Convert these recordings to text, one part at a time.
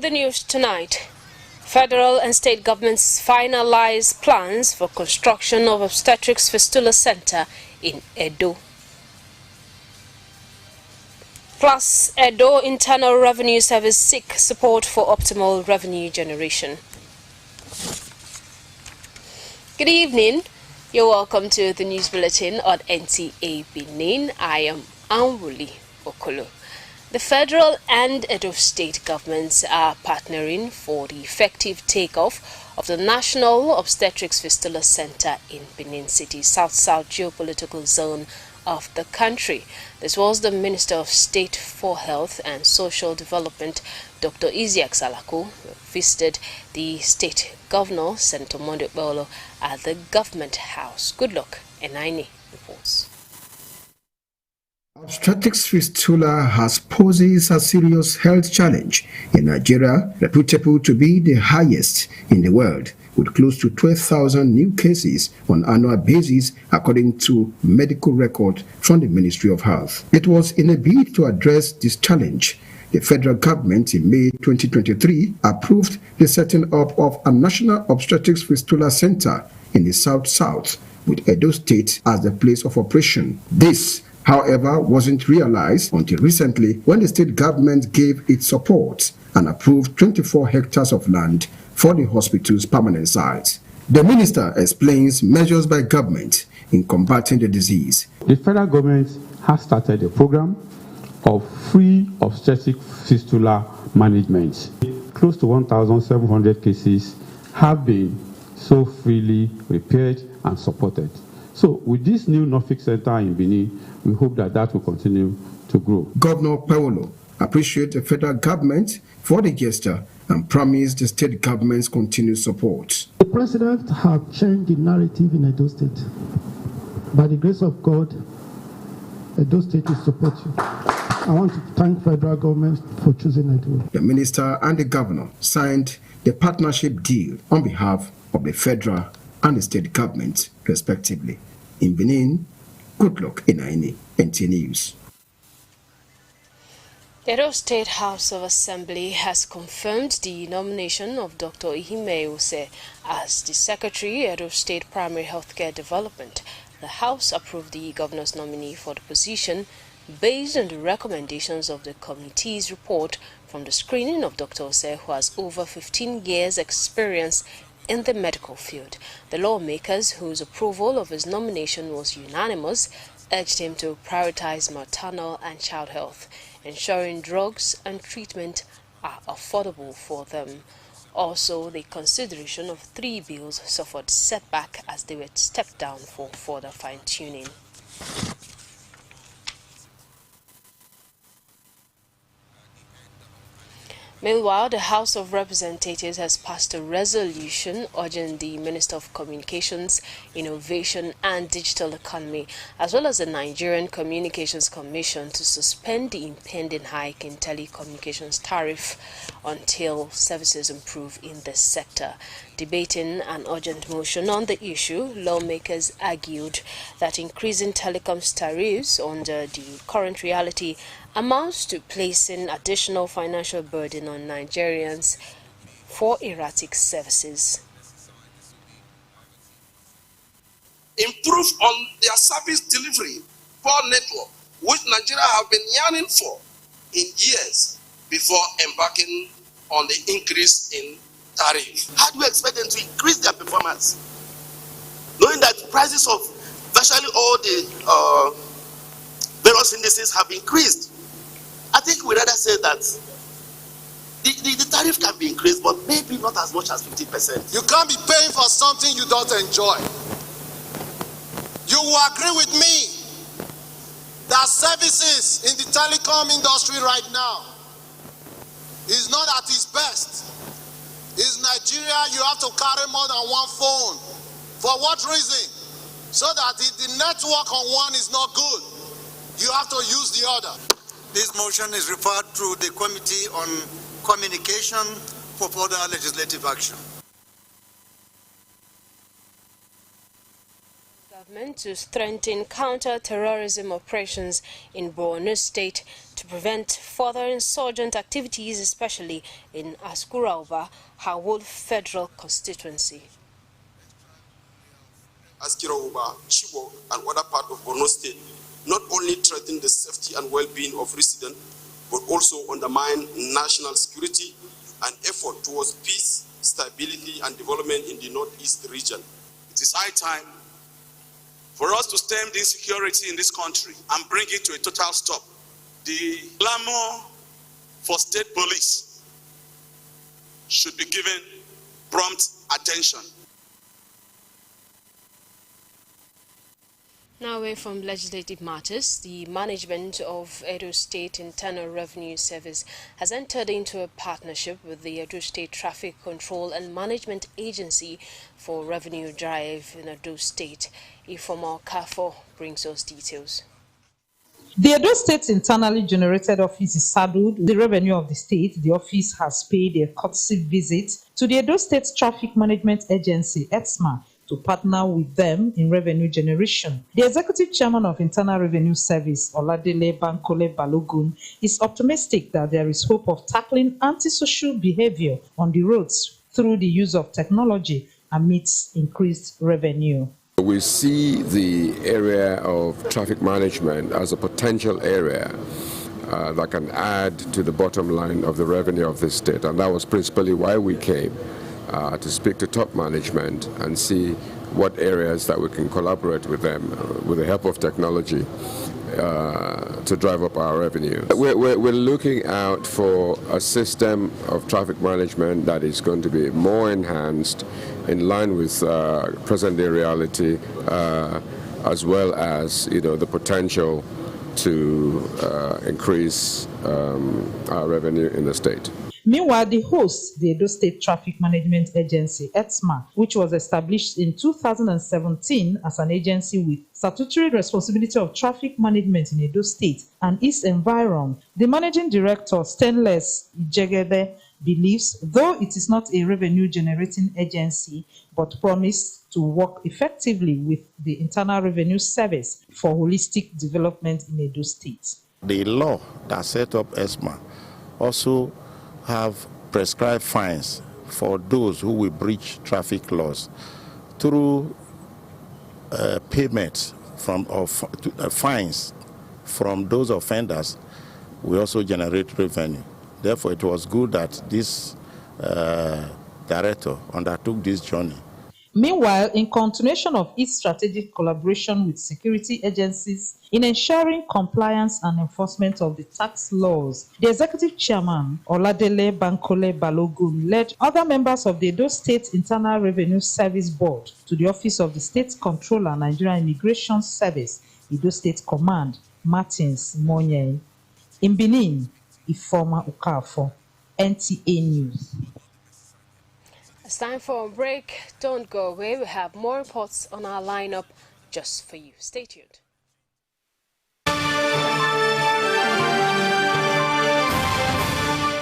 In the news tonight, federal and state governments finalize plans for construction of obstetrics fistula center in Edo. Plus, Edo Internal Revenue Service seek support for optimal revenue generation. Good evening. You're welcome to the news bulletin on NTA Benin. I am Anwuli Okolo. The federal and Edo state governments are partnering for the effective takeoff of the National Obstetrics Fistula Center in Benin City, South-South geopolitical zone of the country. This was the Minister of State for Health and Social Development, Dr. Isiaq Salako, who visited the state governor, Senator Monday Bolo, at the government house. Good luck, Enaini reports. Obstetrics fistula has poses a serious health challenge in Nigeria, reputable to be the highest in the world, with close to 12,000 new cases on an annual basis, according to medical record from the Ministry of Health. It was in a bid to address this challenge the federal government in May 2023 approved the setting up of a National Obstetrics Fistula Center in the South-South, with Edo State as the place of operation. This, however, wasn't realized until recently when the state government gave its support and approved 24 hectares of land for the hospital's permanent site. The minister explains measures by government in combating the disease. The federal government has started a program of free obstetric fistula management. Close to 1,700 cases have been so freely repaired and supported. So with this new Norfolk Center in Benin, we hope that will continue to grow. Governor Paolo appreciates the federal government for the gesture and promised the state government's continued support. The president has changed the narrative in Edo State. By the grace of God, Edo State will support you. I want to thank federal government for choosing Edo. The minister and the governor signed the partnership deal on behalf of the federal and the state government, respectively. In Benin, good luck in NTA News. The Edo State House of Assembly has confirmed the nomination of Dr. Ihime Ose as the Secretary, Edo State Primary Healthcare Development. The House approved the governor's nominee for the position based on the recommendations of the committee's report from the screening of Dr. Ose, who has over 15 years' experience in the medical field. The lawmakers, whose approval of his nomination was unanimous, urged him to prioritize maternal and child health, ensuring drugs and treatment are affordable for them. Also, the consideration of 3 bills suffered setback as they were stepped down for further fine-tuning. Meanwhile, the House of Representatives has passed a resolution urging the Minister of Communications, Innovation and Digital Economy, as well as the Nigerian Communications Commission, to suspend the impending hike in telecommunications tariff until services improve in this sector. Debating an urgent motion on the issue, lawmakers argued that increasing telecoms tariffs under the current reality amounts to placing additional financial burden on Nigerians for erratic services. Improve on their service delivery, poor network, which Nigeria have been yearning for in years before embarking on the increase in tariff. How do we expect them to increase their performance, knowing that prices of virtually all the various indices have increased? I think we'd rather say that the tariff can be increased, but maybe not as much as 50%. You can't be paying for something you don't enjoy. You will agree with me that services in the telecom industry right now is not at its best. In Nigeria, you have to carry more than one phone. For what reason? So that if the network on one is not good, you have to use the other. This motion is referred to the Committee on Communication for further legislative action. Government to strengthen counter-terrorism operations in Borno State to prevent further insurgent activities, especially in Askurauba, Hawul Federal Constituency. Askurauba, Chibok, and other parts of Borno State not only threaten the safety and well-being of residents, but also undermine national security and effort towards peace, stability, and development in the northeast region. It is high time for us to stem the insecurity in this country and bring it to a total stop. The clamor for state police should be given prompt attention. Now away from legislative matters, the management of Edo State Internal Revenue Service has entered into a partnership with the Edo State Traffic Control and Management Agency for revenue drive in Edo State. Ifoma Kafo brings us details. The Edo State internally generated office is saddled with the revenue of the state. The office has paid a courtesy visit to the Edo State Traffic Management Agency, ETSMA, to partner with them in revenue generation. The executive chairman of Internal Revenue Service, Oladele Bankole Balogun, is optimistic that there is hope of tackling antisocial behavior on the roads through the use of technology amidst increased revenue. We see the area of traffic management as a potential area that can add to the bottom line of the revenue of this state, and that was principally why we came to speak to top management and see what areas that we can collaborate with them with the help of technology to drive up our revenue. We're looking out for a system of traffic management that is going to be more enhanced in line with present-day reality, as well as the potential to increase our revenue in the state. Meanwhile, the host, the Edo State Traffic Management Agency, ETSMA, which was established in 2017 as an agency with statutory responsibility of traffic management in Edo State and its environ, the managing director, Stainless Ijegede, believes, though it is not a revenue-generating agency, but promised to work effectively with the Internal Revenue Service for holistic development in Edo State. The law that set up ETSMA also have prescribed fines for those who will breach traffic laws through payments of fines from those offenders. We also generate revenue. Therefore, it was good that this director undertook this journey. Meanwhile, in continuation of its strategic collaboration with security agencies in ensuring compliance and enforcement of the tax laws, the executive chairman, Oladele Bankole Balogun, led other members of the Edo State Internal Revenue Service Board to the Office of the State Controller, Nigerian Immigration Service, Edo State Command, Martins Monye. In Benin, Ifoma Ukafo, NTA News. It's time for a break. Don't go away. We have more reports on our lineup just for you. Stay tuned.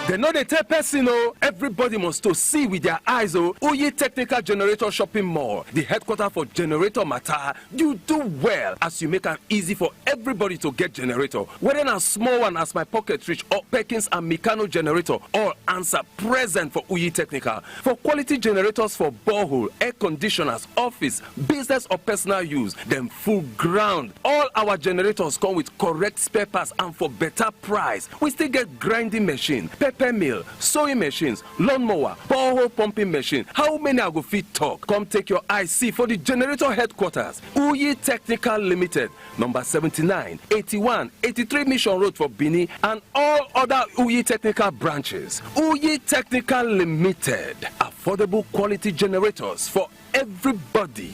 They know they tell person, everybody must to see with their eyes, Oye Technical Generator Shopping Mall, the headquarters for generator matter. You do well as you make it easy for everybody to get generator. Whether a small one as my pocket reach or Perkins and Mikano generator, all answer present for Oye Technical. For quality generators for borehole, air conditioners, office, business or personal use, them full ground. All our generators come with correct spare parts and for better price. We still get grinding machine, pepper mill, sewing machines, lawnmower, borehole pumping machine. How many I go fit talk? Come take your IC for the generator headquarters. Oye Technical Limited, number 79, 81, 83 Mission Road for Benin and all other Oye Technical branches. Oye Technical Limited, affordable quality generators for everybody.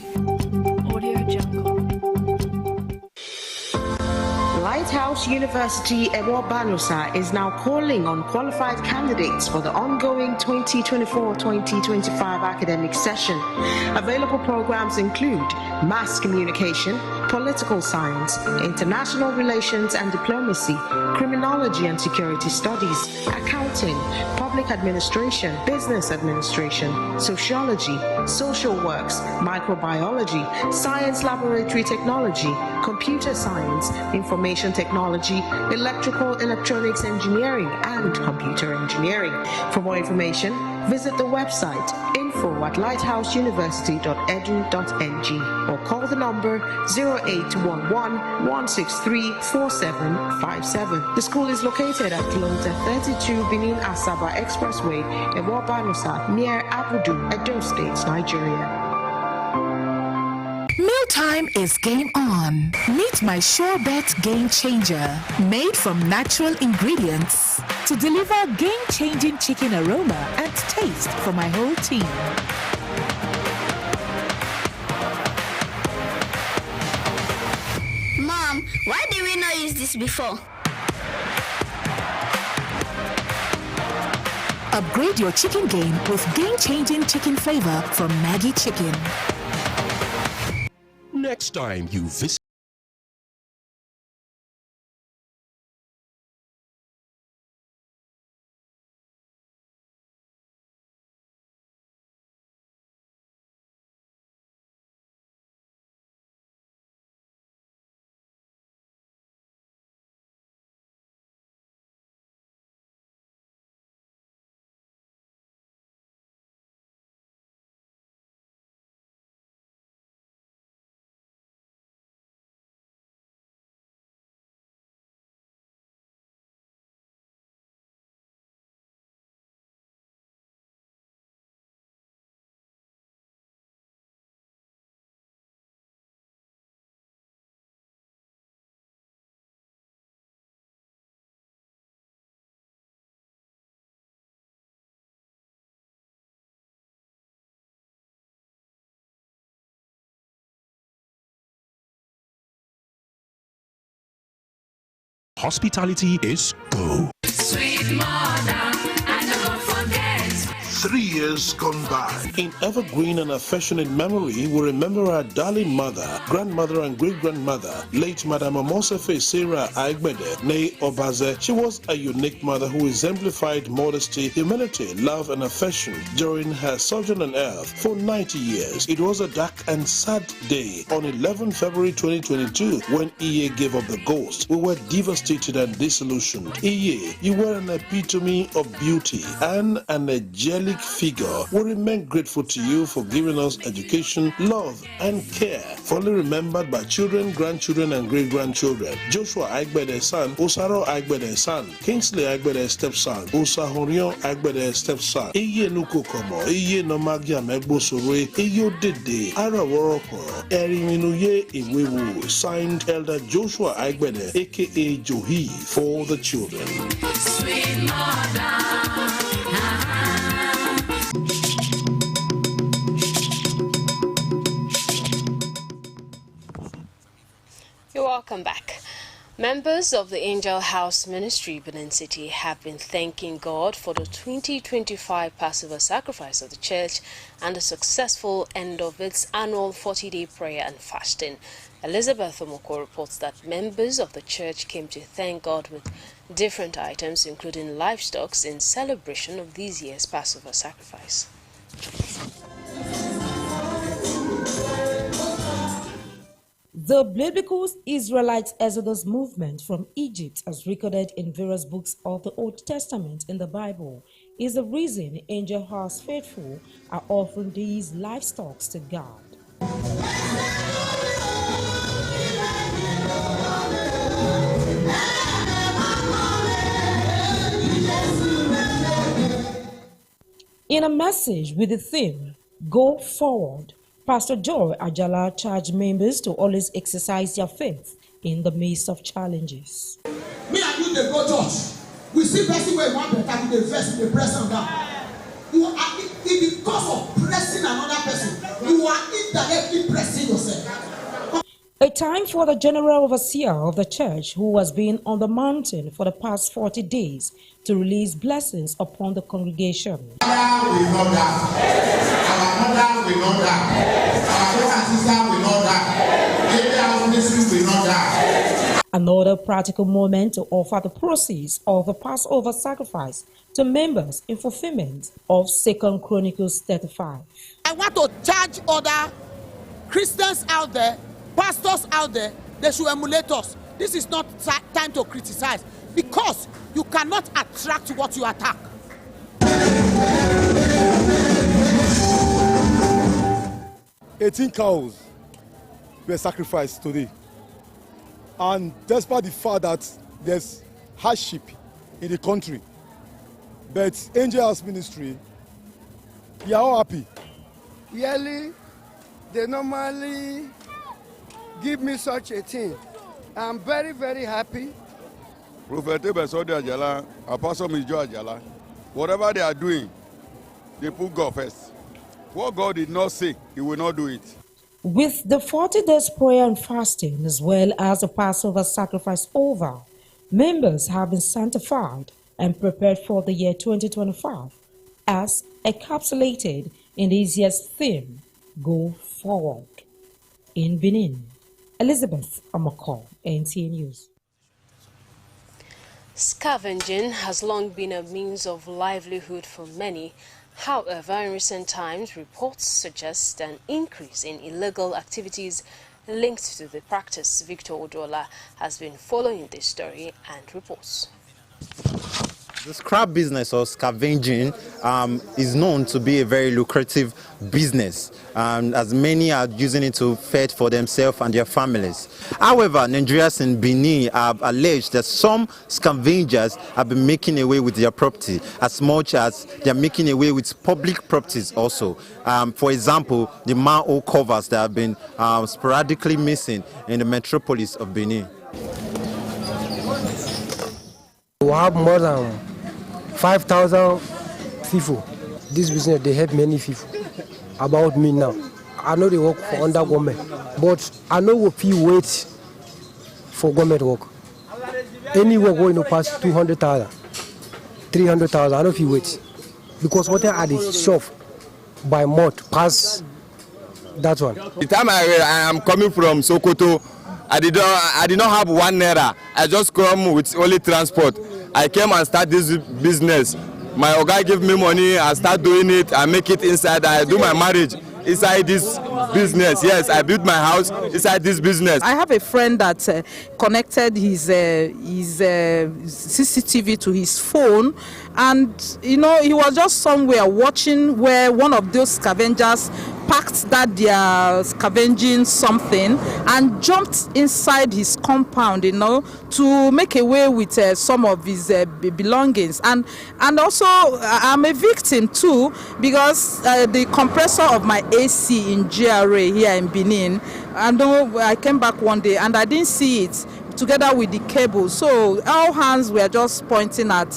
Audio Jungle. Lighthouse University Ewo-Banusa is now calling on qualified candidates for the ongoing 2024-2025 academic session. Available programs include mass communication, political science, international relations and diplomacy, criminology and security studies, accounting, public administration, business administration, sociology, social works, microbiology, science laboratory technology, computer science, information technology, electronics engineering, and computer engineering. For more information, visit the website info@lighthouseuniversity.edu.ng or call the number 0811-163-4757. The school is located at kilometer 32 Benin Asaba Expressway, Ewobanusa, near Abudu, Edo State, Nigeria. Mealtime is game on. Meet my Sure Bet Game Changer, made from natural ingredients to deliver game-changing chicken aroma and taste for my whole team. Mom, why did we not use this before? Upgrade your chicken game with game-changing chicken flavor from Maggi Chicken. Next time you visit hospitality is go. Sweet mother, I never forget. 3 years gone by. In evergreen and affectionate memory, we remember our darling mother, grandmother and great-grandmother, late Madam Amosefe Sarah Aigbede, née Obaze. She was a unique mother who exemplified modesty, humanity, love and affection during her sojourn on earth for 90 years. It was a dark and sad day on 11 February 2022 when Iye gave up the ghost. We were devastated and disillusioned. Iye, you were an epitome of beauty and an angelic figure. We remain grateful to you for giving us education, love, and care. Fondly remembered by children, grandchildren, and great-grandchildren. Joshua Aigbede's son, Osaro Aigbede's son, Kingsley Aigbede's stepson, Osahorion Aigbede's stepson, Iye Nukokomo, Iye Nomagia Megbosore, Iyo Dede, Araworoko, Eriminuye Iwewu, signed Elder Joshua Aigbede, aka Johi, for the children. Sweet mother. You're welcome back. Members of the Angel House Ministry, Benin City, have been thanking God for the 2025 Passover sacrifice of the church and the successful end of its annual 40-day prayer and fasting. Elizabeth Omoko reports that members of the church came to thank God with different items, including livestock, in celebration of this year's Passover sacrifice. The biblical Israelite Exodus movement from Egypt, as recorded in various books of the Old Testament in the Bible, is the reason Angel House faithful are offering these livestock to God. In a message with the theme, Go Forward, Pastor Joy Ajala charged members to always exercise their faith in the midst of challenges. Me and you, they go church. We see person where one better with the verse, with the press and down. You are, because of pressing another person, you are indirectly pressing yourself. A time for the general overseer of the church, who has been on the mountain for the past 40 days, to release blessings upon the congregation. Our will not die. Our mother will not die. Our brother and sister will not die. misery will not die. Another practical moment to offer the proceeds of the Passover sacrifice to members in fulfillment of 2 Chronicles 35. I want to charge other Christians out there, pastors out there, they should emulate us. This is not time to criticize because you cannot attract what you attack. 18 cows were sacrificed today. And despite the fact that there's hardship in the country, but Angel House Ministry, we are all happy. Yearly, they normally give me such a thing. I'm very, very happy. Prophet Ebesodi Ajala, Apostle Mijo Ajala, whatever they are doing, they put God first. What God did not say, He will not do it. With the 40 days prayer and fasting, as well as the Passover sacrifice over, members have been sanctified and prepared for the year 2025, as encapsulated in this year's theme, Go Forward. In Benin, Elizabeth Amako, NTA News. Scavenging has long been a means of livelihood for many. However, in recent times, reports suggest an increase in illegal activities linked to the practice. Victor Odola has been following this story and reports. The scrap business or scavenging is known to be a very lucrative business, as many are using it to fend for themselves and their families. However, Nigerians in Benin have alleged that some scavengers have been making away with their property as much as they are making away with public properties also. For example, the manhole covers that have been sporadically missing in the metropolis of Benin. We have more than 5,000 people. This business, they help many people. About me now, I know they work for under government, but I know if you wait for government work. Any work going to pass 200,000, 300,000, I know if you wait. Because what I the shop by month pass that one. The time I am coming from Sokoto, I did not have 1 naira. I just come with only transport. I came and start this business. My oga give me money, I start doing it, I make it inside, I do my marriage inside this business. Yes, I built my house inside this business. I have a friend that connected his CCTV to his phone, and you know, he was just somewhere watching where one of those scavengers packed that they are scavenging something and jumped inside his compound, you know, to make away with some of his belongings. And also I'm a victim too, because the compressor of my AC in GRA here in Benin, I came back one day and I didn't see it together with the cable. So all hands were just pointing at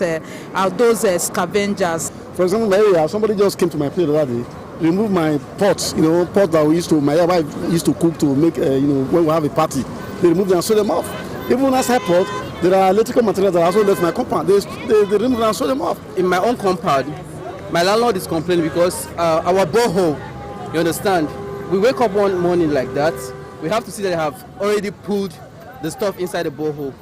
those scavengers. For example, in my area, somebody just came to my place the other day, remove my pots, pots that my wife used to cook to make, when we have a party. They remove them and sew them off. Even as I pot, there are electrical materials that also left my compound. They remove them and sew them off. In my own compound, my landlord is complaining because our borehole, you understand, we wake up one morning like that, we have to see that they have already pulled the stuff inside the borehole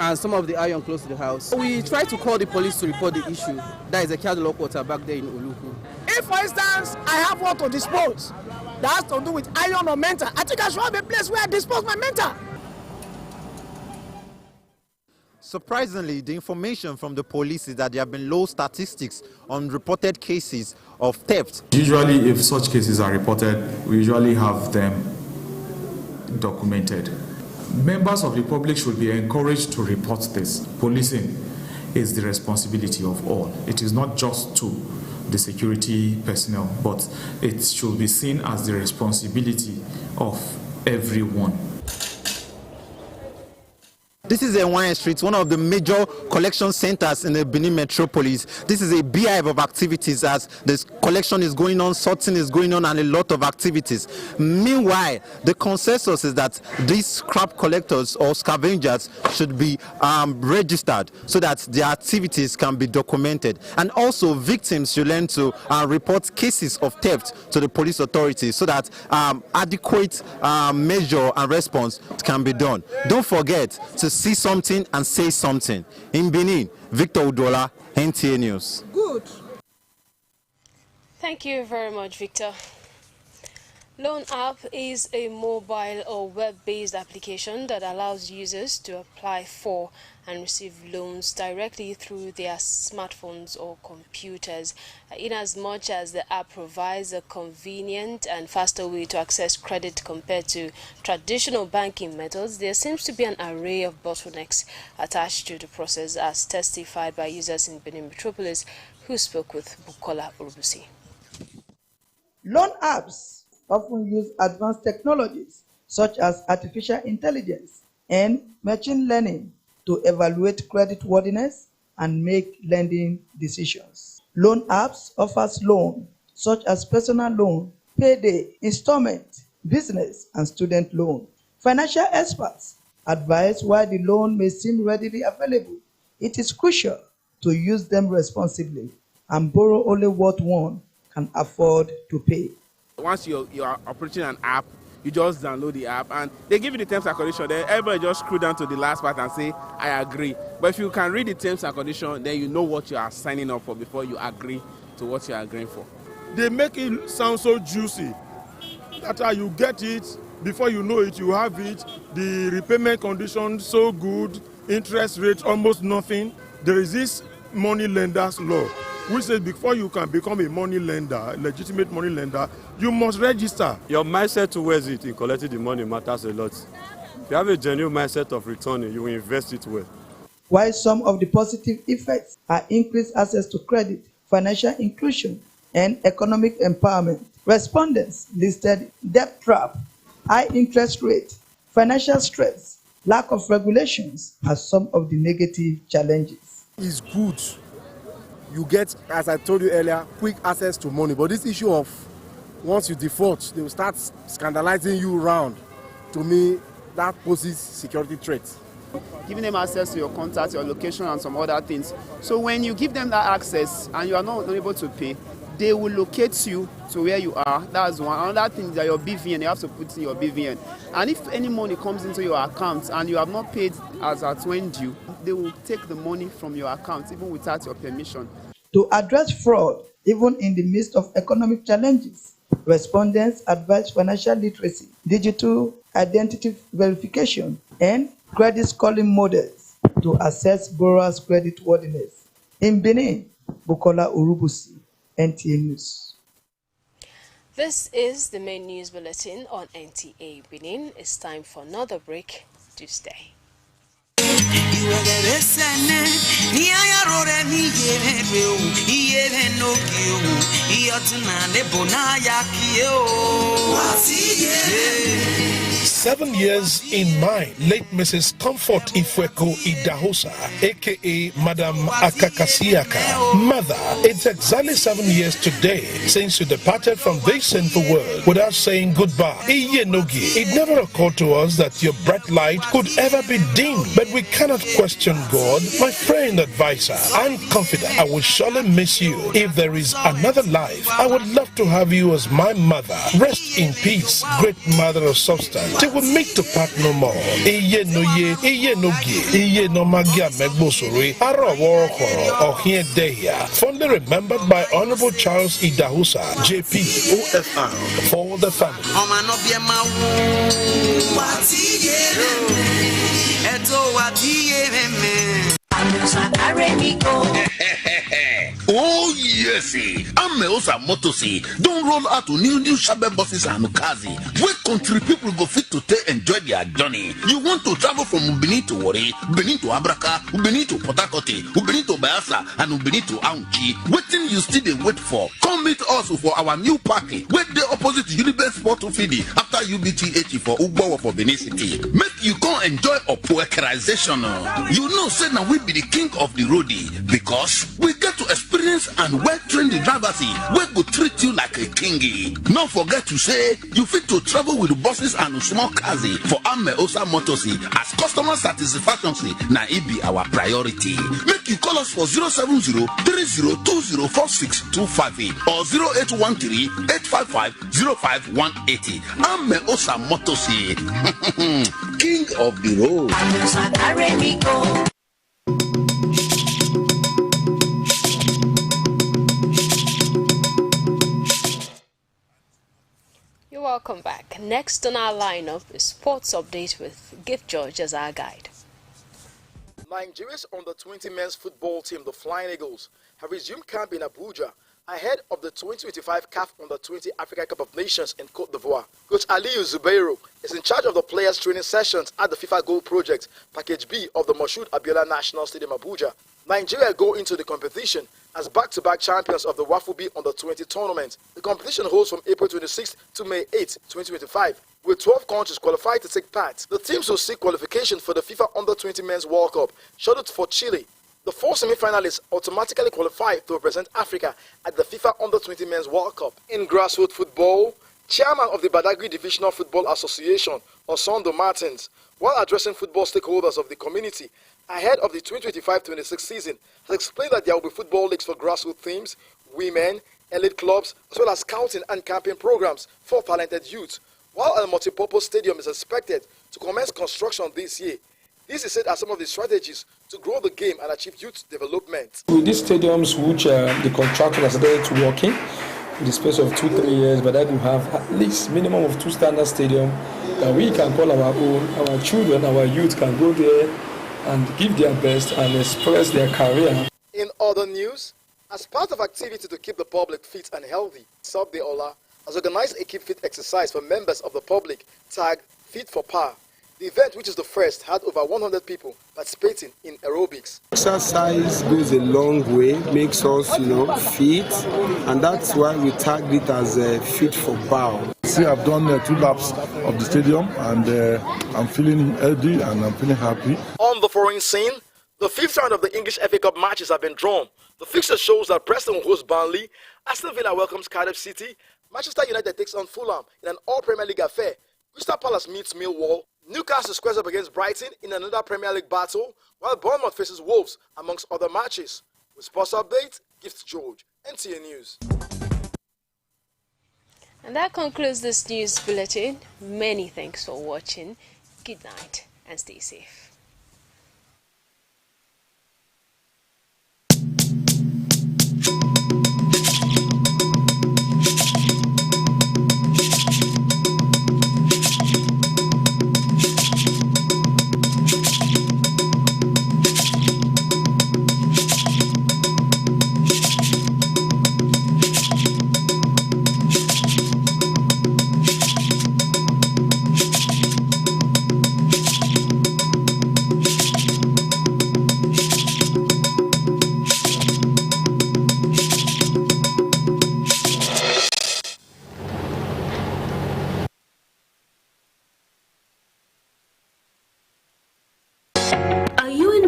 and some of the iron close to the house. We try to call the police to report the issue. That is a Lock water back there in Uluku. If, for instance, I have what to dispose that has to do with iron or mental, I think I should have a place where I dispose my mental. Surprisingly, the information from the police is that there have been low statistics on reported cases of theft. Usually, if such cases are reported, we usually have them documented. Members of the public should be encouraged to report this. Policing is the responsibility of all. It is not just to the security personnel, but it should be seen as the responsibility of everyone. This is a wine street, one of the major collection centers in the Benin metropolis. This is a beehive of activities as this collection is going on, sorting is going on, and a lot of activities. Meanwhile, the consensus is that these scrap collectors or scavengers should be registered so that their activities can be documented. And also, victims should learn to report cases of theft to the police authorities so that adequate measure and response can be done. Don't forget to see something and say something. In Benin, Victor Udola, NTA News. Good. Thank you very much, Victor. Loan App is a mobile or web-based application that allows users to apply for and receive loans directly through their smartphones or computers. In as much as the app provides a convenient and faster way to access credit compared to traditional banking methods, there seems to be an array of bottlenecks attached to the process, as testified by users in Benin Metropolis who spoke with Bukola Urubusi. Loan apps often use advanced technologies such as artificial intelligence and machine learning to evaluate creditworthiness and make lending decisions. Loan apps offers loans such as personal loan, payday, installment, business, and student loan. Financial experts advise while the loan may seem readily available, it is crucial to use them responsibly and borrow only what one can afford to pay. Once you are operating an app, you just download the app and they give you the terms and conditions. Then everybody just screw down to the last part and say, I agree. But if you can read the terms and conditions, then you know what you are signing up for before you agree to what you are agreeing for. They make it sound so juicy that you get it, before you know it, you have it. The repayment conditions so good, interest rate almost nothing. There is this money lenders law, which says before you can become a money lender, a legitimate money lender, you must register. Your mindset towards it in collecting the money matters a lot. If you have a genuine mindset of returning, you will invest it well. While some of the positive effects are increased access to credit, financial inclusion, and economic empowerment, respondents listed debt trap, high interest rate, financial stress, lack of regulations as some of the negative challenges. It's good. You get, as I told you earlier, quick access to money. But this issue of once you default, they will start scandalizing you around. To me, that poses security threats. Giving them access to your contacts, your location, and some other things. So when you give them that access and you are not able to pay, they will locate you to where you are. That's one. Another thing is that your BVN, you have to put in your BVN. And if any money comes into your account and you have not paid as at when due, they will take the money from your account even without your permission. To address fraud, even in the midst of economic challenges, respondents advise financial literacy, digital identity verification, and credit scoring models to assess borrowers' creditworthiness. In Benin, Bukola Urubusi, NTA News. This is the main news bulletin on NTA Benin. It's time for another break. Do stay. "7 years in mine, late Mrs. Comfort Ifweko Idahosa, aka Madam Akakasiaka. Mother, it's exactly 7 years today since you departed from this sinful world without saying goodbye. It never occurred to us that your bright light could ever be dimmed, but we cannot question God. My friend, advisor, and confidant, I will surely miss you. If there is another life, I would love to have you as my mother. Rest in peace, great mother of substance. Till we meet to part no more. Iye no ye, iye no gi, iye no magia megbosuri, aro warokoro, ohie dehia. Fondly remembered by Honorable Charles Idahusa, JP, OFR, for the family. Oh yes, Ameosa Motosi don't roll out to new Shabe buses and Ukazi. Where country people go fit to enjoy their journey. You want to travel from Benin to Wari, Benin to Abraka, Benin to Port Harcourt, Benin to Bayelsa, and Benin to Aunchi. Waiting you still they wait for. Come meet us for our new party. Where the opposite Unibet Sport Fidi after UBTH for Ugbo for Benin City. Make you come enjoy a poekerization. You know, say now we be the king of the roadie because we get to experience and well-trained drivers wey go treat you like a king. No forget to say you fit to travel with buses and small cars for Ameosa Motors as customer satisfaction na it be our priority. Make you call us for 070-3020-4625 or 0813-855-0518. Ameosa Motors, king of the road. Welcome back. Next on our lineup is Sports Update with Gift George as our guide. Nigeria's under-20 men's football team, the Flying Eagles, have resumed camp in Abuja ahead of the 2025 CAF Under-20 Africa Cup of Nations in Côte d'Ivoire. Coach Aliyu Zubairu is in charge of the players' training sessions at the FIFA Goal Project, Package B of the Moshood Abiola National Stadium, Abuja. Nigeria go into the competition as back-to-back champions of the Wafubi Under-20 tournament. The competition holds from April 26th to May 8, 2025, with 12 countries qualified to take part. The teams will seek qualification for the FIFA Under-20 Men's World Cup, scheduled for Chile. The 4 semi-finalists automatically qualify to represent Africa at the FIFA Under-20 Men's World Cup. In grassroots football, Chairman of the Badagry Divisional Football Association, Osondo Martins, while addressing football stakeholders of the community ahead of the 2025-26 season, has explained that there will be football leagues for grassroots teams, women, elite clubs, as well as scouting and camping programs for talented youth, while a multipurpose stadium is expected to commence construction this year. This is said as some of the strategies to grow the game and achieve youth development. With these stadiums, which the contractor has started to working in the space of 2-3 years, but that will have at least minimum of 2 standard stadiums that we can call our own. Our children, our youth can go there and give their best and express their career. In other news, as part of activity to keep the public fit and healthy, Subday Ola has organized a Keep Fit exercise for members of the public tagged Fit for Power. The event, which is the first, had over 100 people participating in aerobics. Exercise goes a long way, makes us, fit, and that's why we tagged it as Fit for Power. See, I've done 2 laps of the stadium, and I'm feeling healthy and I'm feeling happy. On the foreign scene, the 5th round of the English FA Cup matches have been drawn. The fixture shows that Preston will host Burnley, Aston Villa welcomes Cardiff City, Manchester United takes on Fulham in an all-Premier League affair, Crystal Palace meets Millwall, Newcastle squares up against Brighton in another Premier League battle, while Bournemouth faces Wolves, amongst other matches. With Sports Update, Gift George, NTA News. And that concludes this news bulletin. Many thanks for watching. Good night and stay safe.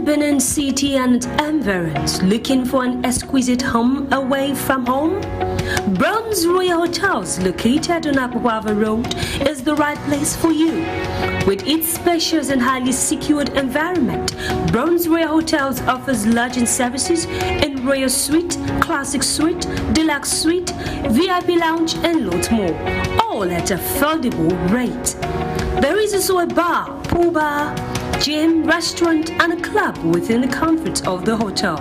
Benin City and its environs looking for an exquisite home away from home? Bronze Royal Hotels, located on Akwava Road, is the right place for you. With its spacious and highly secured environment, Bronze Royal Hotels offers lodging services in Royal Suite, Classic Suite, Deluxe Suite, VIP Lounge, and lots more, all at affordable rate. There is also a bar, pool bar, gym, restaurant, and a club within the comfort of the hotel.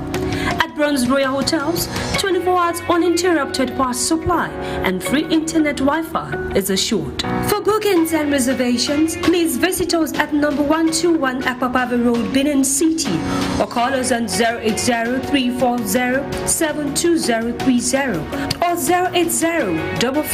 At Bronze Royal Hotels, 24 hours uninterrupted power supply and free internet Wi-Fi is assured. For bookings and reservations, please visit us at number 121 Akpapava Road, Benin City, or call us on 080-340-72030 or 080-55